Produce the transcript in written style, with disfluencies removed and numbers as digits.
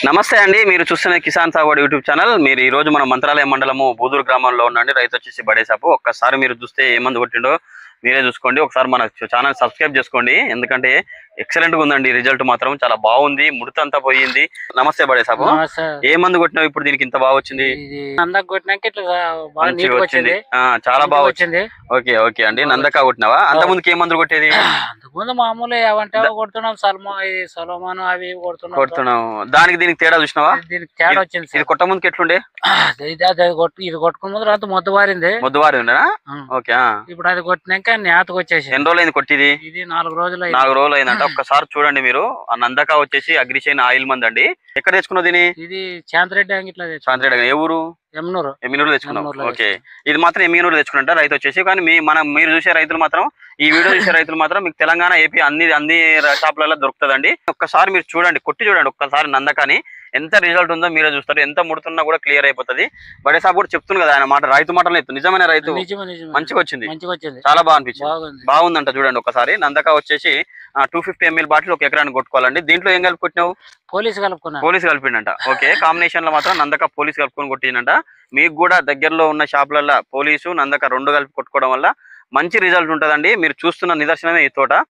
నమస్తే అండి, మీరు చూస్తున్న కిసాన్ సాగుబడి యూట్యూబ్ ఛానల్. మీరు ఈ రోజు మన మంత్రాలయం మండలము బూదూరు గ్రామంలో ఉండండి. రైతు వచ్చేసి బడేసాపు. ఒక్కసారి మీరు చూస్తే ఏ మందు కొట్టిండో మీరే చూసుకోండి. ఒకసారి మన ఛానల్ సబ్స్క్రైబ్ చేసుకోండి, ఎందుకంటే ఎక్సలెంట్ గా ఉందండి. రిజల్ట్ మాత్రం చాలా బాగుంది, ముడతంతా పోయింది. నమస్తే బడేసాపు, ఏ మందు కొట్టినావు ఇప్పుడు దీనికి ఇంత బాగా వచ్చింది? వచ్చింది, చాలా బాగా వచ్చింది. ఓకే ఓకే అండి, నందక కొట్టినావా? అంత ముందుకి ఏ మందులు కొట్టేది? ముందు మామూలు ఏమంటే కొడుతున్నాం, సొలమాను అవి కొడుతున్నావు. దానికి దీనికి తేడా చూసినావా? దీనికి తేడా వచ్చింది. ఇది కొట్ట ముందుకి ఎట్లుండే? ఇది కొట్టుకున్న ముందు అంత మొద్దుబారింది. ఉండేనా? ఓకే. ఇప్పుడు అది కొట్టినాక నేతకు వచ్చేసి ఎన్ని రోజులు అయింది కొట్టిది? ఇది 4 రోజులు. 4 రోజులు అయిందంట. ఒక్కసారి చూడండి మీరు. ఆ నందక వచ్చేసి అగ్రిషైన్ ఆయిల్ మంది అండి. ఎక్కడ తెచ్చుకున్నావు దీని? ఇది చాంద్రెడ్డి అంగిట్లో. చాంద్రెడ్డి ఏ ఊరు? ఎమ్మినూరు తెచ్చుకున్నావు. ఓకే, ఇది మాత్రం ఎమ్మినూరు తెచ్చుకుంటా రైతు వచ్చేసి. కానీ మీరు చూసే రైతులు మాత్రం, ఈ వీడియో చూసే రైతులు మాత్రం మీకు తెలంగాణ, ఏపీ అన్ని షాపులలో దొరుకుతుందండి. ఒక్కసారి మీరు చూడండి, కొట్టి చూడండి ఒక్కసారి నందకాని. ఎంత రిజల్ట్ ఉందో మీరే చూస్తారు. ఎంత ముడుతున్నా కూడా క్లియర్ అయిపోతుంది. బడే సాబ్ కూడా చెప్తుంది కదా, ఆయన మాట రైతు మాటలు ఎత్తు. నిజమైన రైతు, మంచిగా వచ్చింది, చాలా బాగా అనిపించింది. బాగుందంట. చూడండి ఒకసారి. నందక వచ్చేసి 250 ml బాటిల్ ఒక ఎకరానికి కొట్టుకోవాలండి. దీంట్లో ఏం కలిపి కొట్టినావు? పోలీస్ కలిపిండంట. ఓకే, కాంబినేషన్ లో మాత్రం నందక పోలీస్ కలుపుకొని కొట్టిందంట. మీకు కూడా దగ్గరలో ఉన్న షాపులలో పోలీసు నందక 2 కలిపి కొట్టుకోవడం వల్ల మంచి రిజల్ట్ ఉంటుందండి. మీరు చూస్తున్న నిదర్శనమే ఈ తోట.